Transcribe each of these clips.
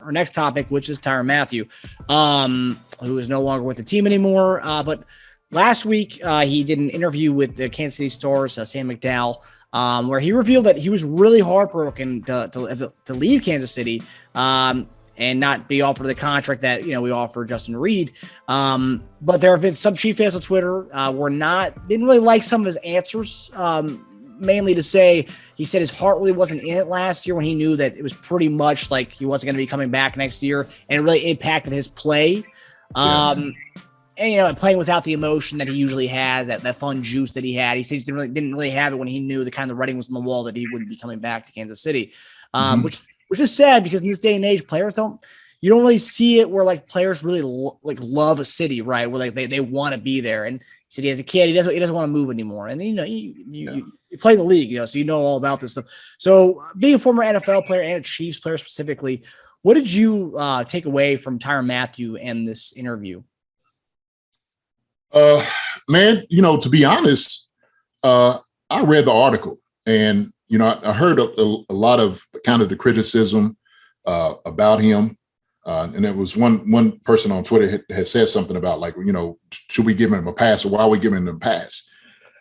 our next topic, which is Tyrann Mathieu, who is no longer with the team anymore. But last week, he did an interview with the Kansas City Stars, Sam McDowell, where he revealed that he was really heartbroken to leave Kansas City and not be offered the contract that, we offered Justin Reed. But there have been some Chief fans on Twitter didn't really like some of his answers, mainly to say, he said his heart really wasn't in it last year when he knew that it was pretty much like he wasn't going to be coming back next year, and it really impacted his play. And playing without the emotion that he usually has, that fun juice that he had. He says he didn't really have it when he knew the kind of writing was on the wall that he wouldn't be coming back to Kansas City, which is sad, because in this day and age, players don't really see it where like players really love a city, right? Where like they want to be there. And he said as a kid, he doesn't want to move anymore. And you play the league, so you know all about this stuff. So being a former NFL player and a Chiefs player specifically, what did you take away from Tyrann Mathieu and this interview? Man, to be honest, I read the article, and I heard a lot of kind of the criticism about him, and there was one person on Twitter had said something about like, should we give him a pass, or why are we giving him a pass?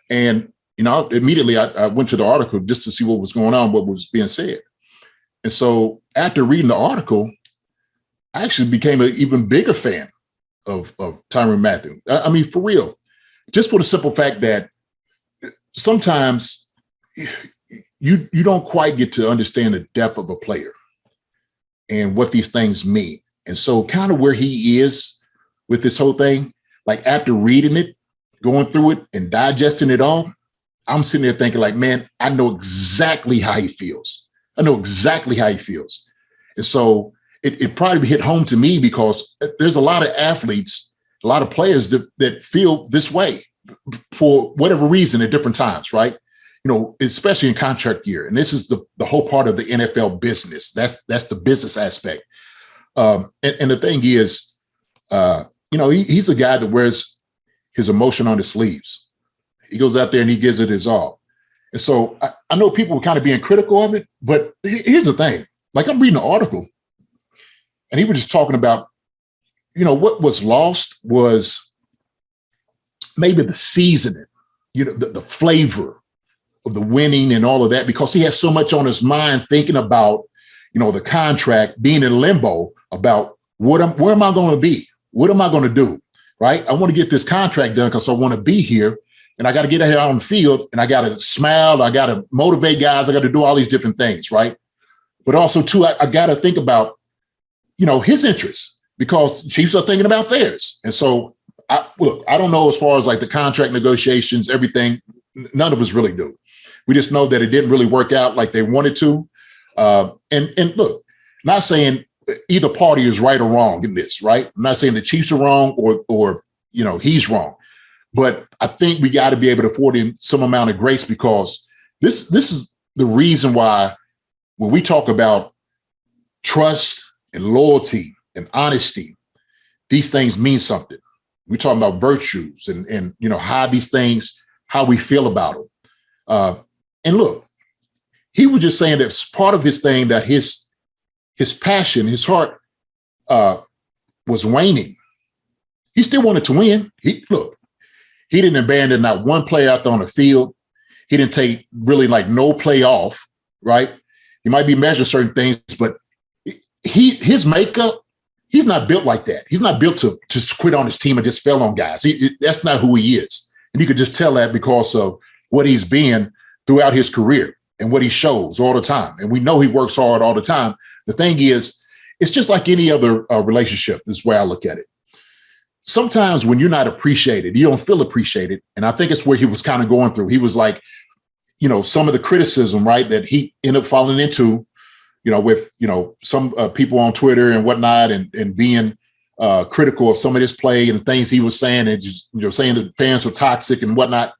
And immediately I went to the article just to see what was going on, what was being said. And so after reading the article, I actually became an even bigger fan of Tyrann Mathieu. I mean, for real, just for the simple fact that sometimes you don't quite get to understand the depth of a player and what these things mean. And so kind of where he is with this whole thing, like after reading it, going through it and digesting it all, I'm sitting there thinking like, man, I know exactly how he feels. And so it probably hit home to me, because there's a lot of athletes, a lot of players that feel this way for whatever reason at different times, right? Especially in contract year. And this is the whole part of the NFL business. That's the business aspect. And the thing is, he's a guy that wears his emotion on his sleeves. He goes out there and he gives it his all. And so I know people were kind of being critical of it, but here's the thing. Like, I'm reading the article, and he was just talking about, what was lost was maybe the seasoning, the flavor of the winning and all of that, because he has so much on his mind thinking about, the contract, being in limbo about where am I going to be? What am I going to do? Right? I want to get this contract done because I want to be here, and I got to get out here on the field, and I got to smile. I got to motivate guys. I got to do all these different things. Right. But also too, I got to think about, his interests, because Chiefs are thinking about theirs. And so I don't know as far as like the contract negotiations, everything, none of us really do. We just know that it didn't really work out like they wanted to. And look, not saying either party is right or wrong in this, right? I'm not saying the Chiefs are wrong or he's wrong, but I think we got to be able to afford him some amount of grace, because this is the reason why when we talk about trust and loyalty and honesty, these things mean something. We're talking about virtues and how these things, how we feel about them. And look, he was just saying that part of his thing, that his passion, his heart was waning. He still wanted to win. He didn't abandon not one player out there on the field. He didn't take really like no play off, right? He might be measuring certain things, but his makeup, he's not built like that. He's not built to just quit on his team and just fail on guys. That's not who he is. And you could just tell that because of what he's been throughout his career and what he shows all the time. And we know he works hard all the time. The thing is, it's just like any other relationship. This is where I look at it. Sometimes when you're not appreciated, you don't feel appreciated. And I think it's where he was kind of going through. He was like, some of the criticism, right, that he ended up falling into, with, some people on Twitter and whatnot, and being critical of some of his play and things he was saying, and just, saying that fans were toxic and whatnot.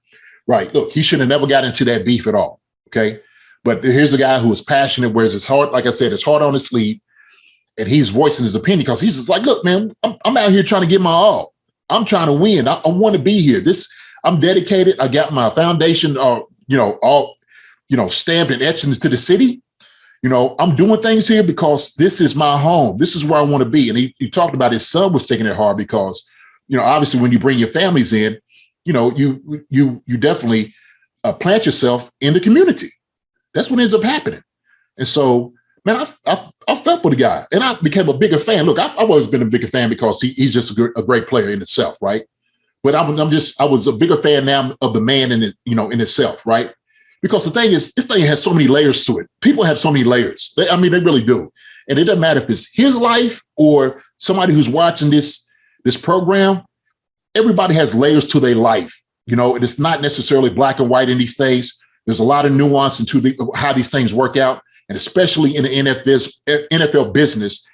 Right. Look, he should have never got into that beef at all. Okay. But here's a guy who is passionate, wears his heart, like I said, his heart on his sleeve, and he's voicing his opinion because he's just like, look, man, I'm out here trying to get my all. I'm trying to win. I want to be here. I'm dedicated. I got my foundation, all, stamped and etched into the city. I'm doing things here because this is my home. This is where I want to be. And he talked about his son was taking it hard because, obviously when you bring your families in, you definitely plant yourself in the community. That's what ends up happening. And so, man, I felt for the guy, and I became a bigger fan. Look, I've always been a bigger fan because he's just a great player in itself, right? But I was a bigger fan now of the man in itself, right? Because the thing is, this thing has so many layers to it. People have so many layers. They really do. And it doesn't matter if it's his life or somebody who's watching this program. Everybody has layers to their life, and it's not necessarily black and white in these things. There's a lot of nuance into how these things work out. And especially in the NFL business,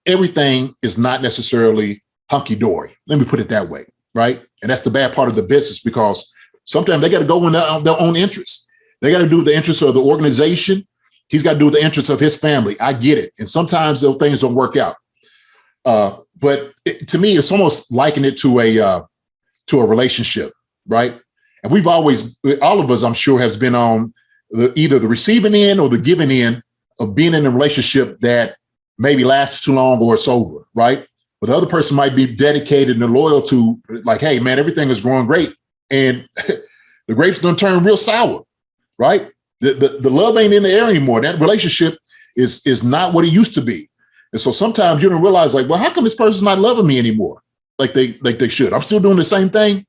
everything is not necessarily hunky-dory. Let me put it that way, right? And that's the bad part of the business, because sometimes they got to go in their own interests. They got to do the interests of the organization. He's got to do the interests of his family. I get it. And sometimes those things don't work out. But to me, it's almost liking it to a relationship, right? And we've always, all of us, I'm sure, has been on either the receiving end or the giving end of being in a relationship that maybe lasts too long or it's over, right? But the other person might be dedicated and loyal to, like, hey, man, everything is going great. And the grapes don't turn real sour, right? The love ain't in the air anymore. That relationship is not what it used to be. And so sometimes you don't realize, like, well, how come this person's not loving me anymore like they should? I'm still doing the same thing,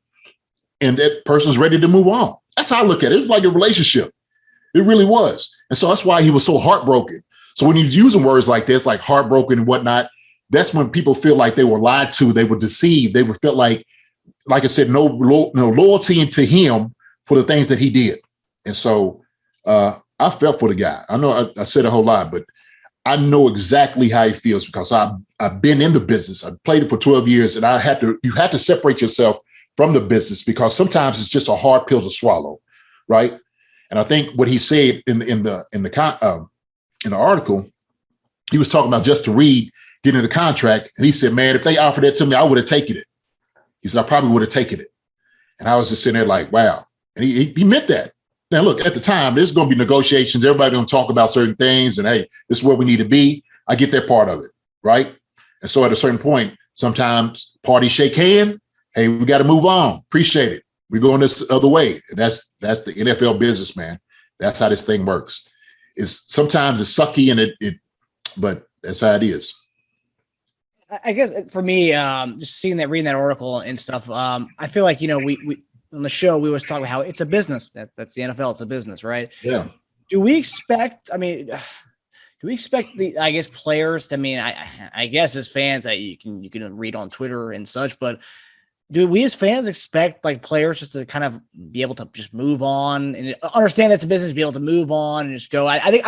and that person's ready to move on. That's how I look at it. It's like a relationship. It really was. And so that's why he was so heartbroken. So when he's using words like this, like heartbroken and whatnot, that's when people feel like they were lied to, they were deceived, they would feel like I said, no loyalty into him for the things that he did. And so I felt for the guy. I know I said a whole lot, but I know exactly how he feels, because I've been in the business. I played it for 12 years, and you had to separate yourself from the business, because sometimes it's just a hard pill to swallow, right? And I think what he said in the article, he was talking about Justin Reed getting the contract, and he said, "Man, if they offered that to me, I would have taken it." He said, "I probably would have taken it." And I was just sitting there like, wow. And he meant that. Now, look, at the time, there's going to be negotiations. Everybody's going to talk about certain things, and hey, this is where we need to be. I get that part of it, right? And so at a certain point, sometimes parties shake hands. Hey, we got to move on. Appreciate it. We're going this other way. And that's the NFL business, man. That's how this thing works. Sometimes it's sucky, and but that's how it is. I guess for me, just reading that article and stuff, I feel like, we on the show, we always talk about how it's a business. That's the NFL. It's a business, right? Yeah. Do we expect the, I guess, players to, I guess as fans, you can read on Twitter and such, but do we as fans expect like players just to kind of be able to just move on and understand that's a business, be able to move on and just go? I think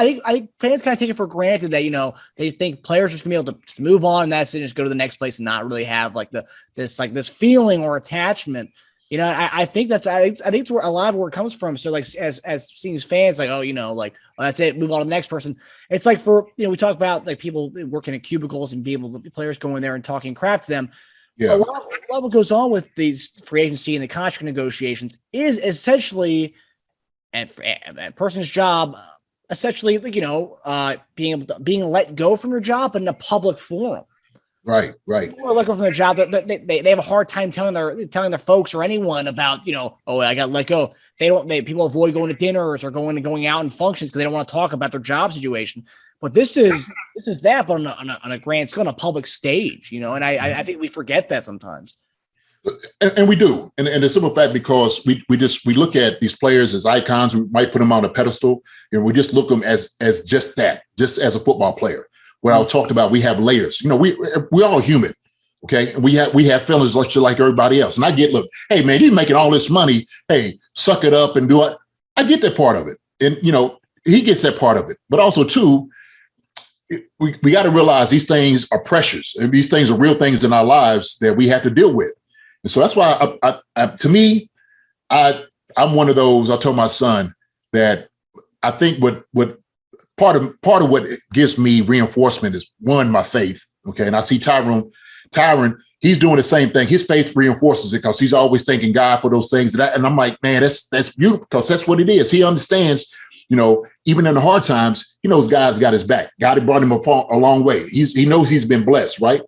fans kind of take it for granted that, they think players just gonna be able to just move on and that's it, just go to the next place and not really have like this feeling or attachment. I think it's where a lot of where it comes from. So like as seeing fans, like, that's it, move on to the next person. It's like we talk about like people working in cubicles and players going there and talking crap to them. Yeah. A lot of what goes on with these free agency and the contract negotiations is essentially a person's job, essentially, being let go from your job in a public forum. Right. Or let go from their job. They have a hard time telling their folks or anyone about, I got let go. People avoid going to dinners or going out and functions because they don't want to talk about their job situation. But this is that, but on a grand scale, on a public stage, and I think we forget that sometimes. And we do, and the simple fact, because we look at these players as icons. We might put them on a pedestal, and we just look at them as just that, just as a football player. What I talked about, we have layers. We're all human, okay? And we have feelings like everybody else. And I get, look, hey man, you're making all this money. Hey, suck it up and do it. I get that part of it, and he gets that part of it. But also too, we got to realize these things are pressures, and these things are real things in our lives that we have to deal with. And so that's why, to me, I'm one of those. I told my son that I think what part of what gives me reinforcement is, one, my faith. Okay, and I see Tyron, he's doing the same thing. His faith reinforces it because he's always thanking God for those things. And I'm like, man, that's beautiful, because that's what it is. He understands even in the hard times, he knows God's got his back. God had brought him a long way. He knows he's been blessed, right?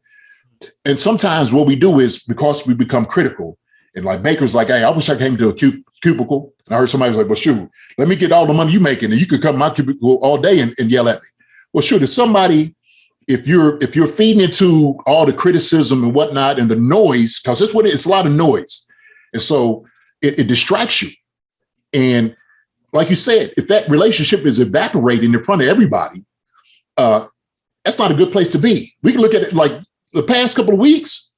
And sometimes what we do is, because we become critical, and like Baker's like, hey, I wish I came to a cubicle. And I heard somebody was like, well, shoot, let me get all the money you making, and you could come to my cubicle all day and yell at me. Well, sure, if somebody, if you're feeding into all the criticism and whatnot and the noise, because that's what it's a lot of noise. And so it distracts you. And like you said, if that relationship is evaporating in front of everybody, that's not a good place to be. We can look at it like the past couple of weeks.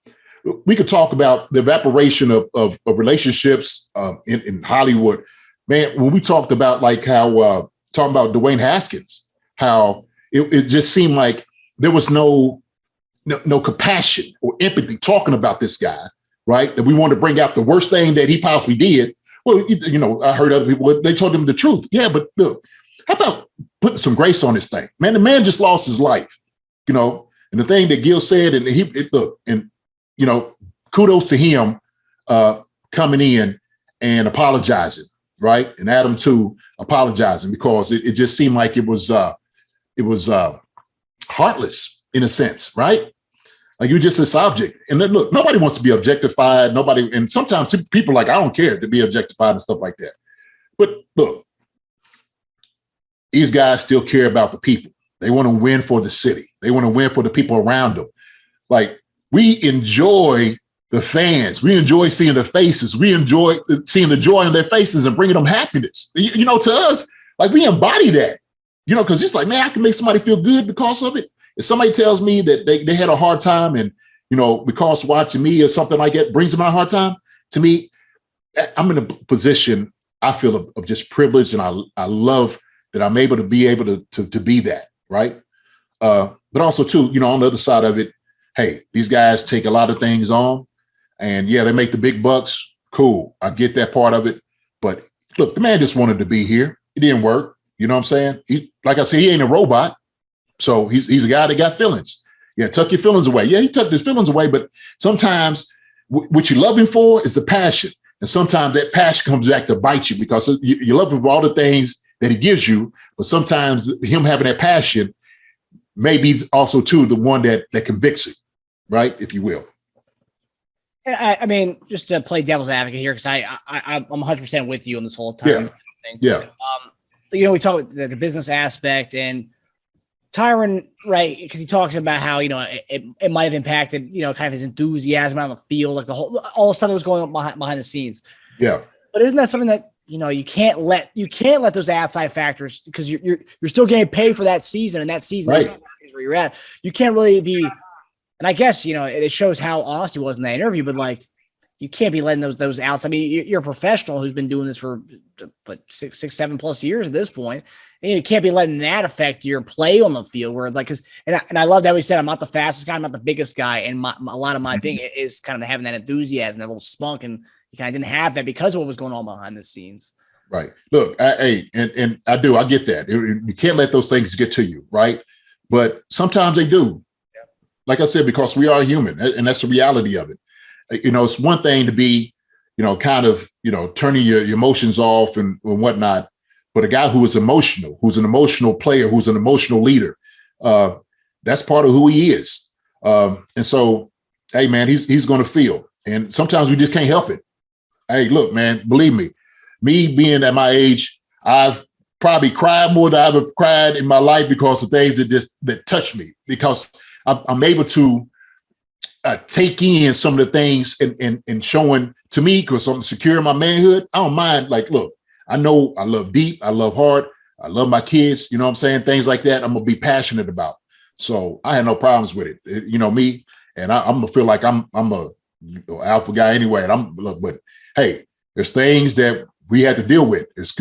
We could talk about the evaporation of relationships in Hollywood. Man, when we talked about like how talking about Dwayne Haskins, how it just seemed like there was no compassion or empathy talking about this guy, right? That we wanted to bring out the worst thing that he possibly did. Well, I heard other people, they told him the truth. Yeah, but look, how about putting some grace on this thing? Man, the man just lost his life, and the thing that Gil said, and kudos to him coming in and apologizing, right? And Adam too apologizing, because it just seemed like it was heartless in a sense, right? Like you're just this object. And then look, nobody wants to be objectified. And sometimes people are like, I don't care to be objectified and stuff like that. But look, these guys still care about the people. They want to win for the city. They want to win for the people around them. Like, we enjoy the fans. We enjoy seeing their faces. We enjoy seeing the joy in their faces and bringing them happiness. To us, like, we embody that, because it's like, man, I can make somebody feel good because of it. If somebody tells me that they had a hard time and, because watching me or something like that brings them a hard time, to me, I'm in a position, I feel, of just privilege. And I love that I'm able to be that, right? But also too, on the other side of it, hey, these guys take a lot of things on, and yeah, they make the big bucks. Cool. I get that part of it. But look, the man just wanted to be here. It didn't work. You know what I'm saying? Like I said, he ain't a robot. So he's a guy that got feelings. Yeah, tuck your feelings away. Yeah, he tucked his feelings away, but sometimes what you love him for is the passion. And sometimes that passion comes back to bite you, because you love him for all the things that he gives you, but sometimes him having that passion may be also too the one that convicts it, right? If you will. I mean, just to play devil's advocate here, because I'm 100% with you on this whole time. Yeah. We talk about the business aspect, and Tyron, right? Because he talks about how, it might have impacted, kind of his enthusiasm on the field, like all the stuff that was going on behind the scenes. Yeah. But isn't that something that, you can't let those outside factors, because you're still getting paid for that season, and that season right. is where you're at. You can't really be, and I guess, it shows how honest he was in that interview, but like, you can't be letting those outs. I mean, you're a professional who's been doing this for 6-7+ years at this point, and you can't be letting that affect your play on the field. Where it's like, and I love that we said, I'm not the fastest guy, I'm not the biggest guy, and a lot of my thing is kind of having that enthusiasm, that little spunk, and you kind of didn't have that because of what was going on behind the scenes. Right. Look, I get that. You can't let those things get to you, right? But sometimes they do. Yeah. Like I said, because we are human, and that's the reality of it. It's one thing to be, kind of, turning your emotions off and whatnot. But a guy who is emotional, who's an emotional player, who's an emotional leader, that's part of who he is. And so, hey, man, he's going to feel. And sometimes we just can't help it. Hey, look, man, believe me being at my age, I've probably cried more than I've ever cried in my life, because of things that touch me, because I'm able to take in some of the things and showing to me, because I'm secure in my manhood. I don't mind. Like, look, I know I love deep, I love hard, I love my kids. You know what I'm saying? Things like that I'm gonna be passionate about. So I had no problems with it. Me, and I'm gonna feel like I'm a alpha guy anyway. And but hey, there's things that we had to deal with. It's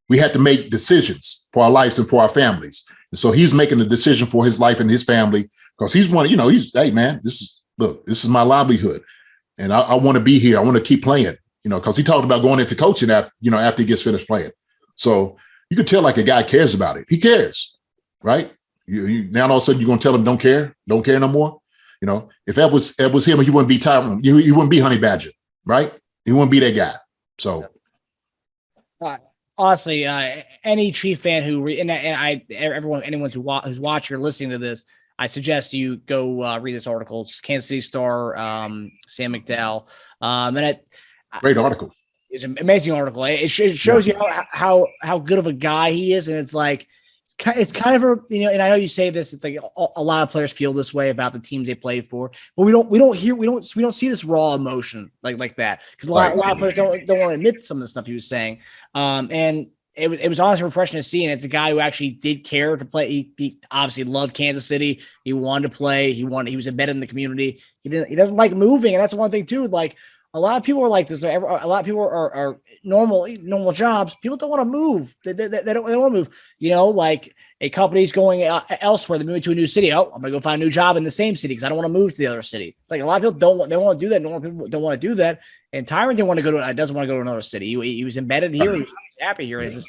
we had to make decisions for our lives and for our families. And so he's making a decision for his life and his family, because he's one, hey man, this is my livelihood. And I want to be here. I want to keep playing, because he talked about going into coaching after he gets finished playing. So you could tell like a guy cares about it. He cares, right? You now all of a sudden you're going to tell him don't care no more. If that was him, he wouldn't be Tyron. He wouldn't be Honey Badger, right? He wouldn't be that guy. So honestly, any Chief fan who who's watching or listening to this, I suggest you go read this article. It's Kansas City Star, Sam McDowell, Great article. It's an amazing article. It shows you how good of a guy he is, and it's like it's kind of and I know you say this. It's like a lot of players feel this way about the teams they play for, but we don't see this raw emotion like that because a lot of players don't want to admit some of the stuff he was saying. And it was honestly refreshing to see. And it's a guy who actually did care to play. He obviously loved Kansas City. He wanted to play. He was embedded in the community. He doesn't like moving, and that's one thing too. Like a lot of people are like this. A lot of people are normal jobs. People don't want to move. They don't want to move. Like a company's going elsewhere. They're moving to a new city. Oh, I'm gonna go find a new job in the same city because I don't want to move to the other city. It's like a lot of people don't want to do that. Normal people don't want to do that. And Tyron doesn't want to go to another city. He was embedded here. He was happy here. It's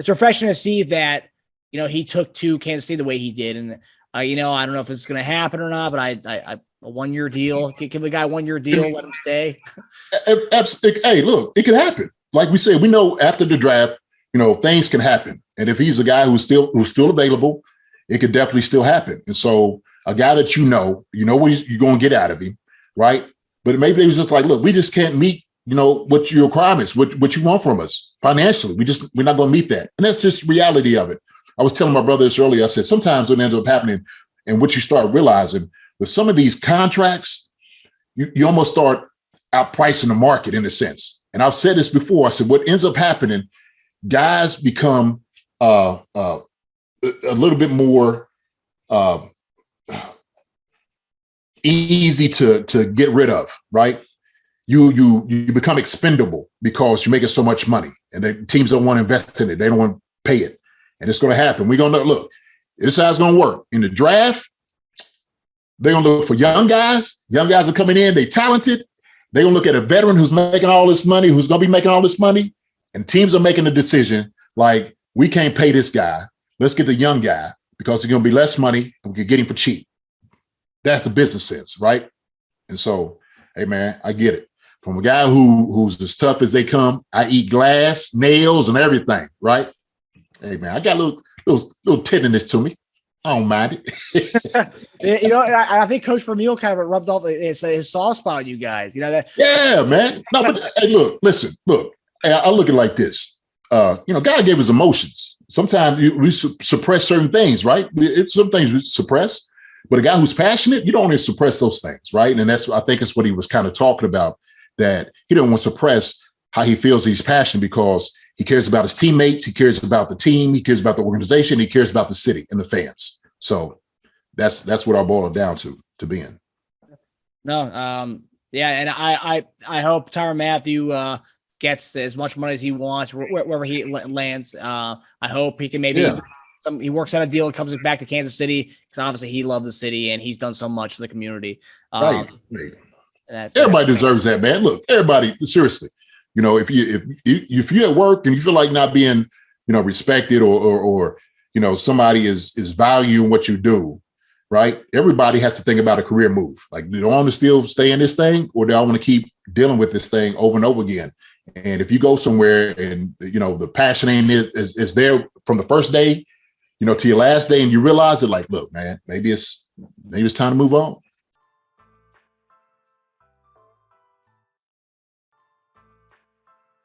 refreshing to see that he took to Kansas City the way he did. And I don't know if this is going to happen or not. But I a 1-year deal. Give the guy a 1-year deal. Let him stay. Hey, look, it can happen. Like we said, we know after the draft, things can happen. And if he's a guy who's still available, it could definitely still happen. And so a guy that you know what you're going to get out of him, right? But maybe they was just like, look, we just can't meet, what your requirements, what you want from us financially. We're not going to meet that. And that's just reality of it. I was telling my brother this earlier. I said, sometimes what ends up happening and what you start realizing with some of these contracts, you almost start outpricing the market in a sense. And I've said this before. I said, what ends up happening, guys become a little bit more easy to get rid of, right? You become expendable because you're making so much money and the teams don't want to invest in it. They don't want to pay it. And it's going to happen. We're going to look, this is how it's going to work. In the draft, they're going to look for young guys. Young guys are coming in. They're talented. They're going to look at a veteran who's making all this money, who's going to be making all this money. And teams are making a decision like, we can't pay this guy. Let's get the young guy because it's going to be less money and we can get him for cheap. That's the business sense, right? And so, hey, man, I get it. From a guy who's as tough as they come, I eat glass, nails, and everything, right? Hey, man, I got a little tenderness to me. I don't mind it. I think Coach Vermeil kind of rubbed off his soft spot on you guys. That. Yeah, man. No, but hey, look. I look at it like this. God gave us emotions. Sometimes we suppress certain things, right? Some things we suppress, but a guy who's passionate, you don't want to suppress those things, right? And I think that's what he was kind of talking about, that he don't want to suppress how he feels he's passionate because he cares about his teammates. He cares about the team. He cares about the organization. He cares about the city and the fans. So that's what I boil it down to being. No, yeah, and I hope Tyrann Mathieu gets as much money as he wants wherever he lands. I hope he can he works out a deal and comes back to Kansas City because obviously he loved the city and he's done so much for the community. Right. Everybody deserves that, man. Look, everybody, seriously. If you're at work and you feel like not being, respected or somebody is valuing what you do, right? Everybody has to think about a career move. Like, do I want to still stay in this thing or do I want to keep dealing with this thing over and over again? And if you go somewhere and, the passion ain't is there from the first day, to your last day and you realize it, like, look, man, maybe it's time to move on.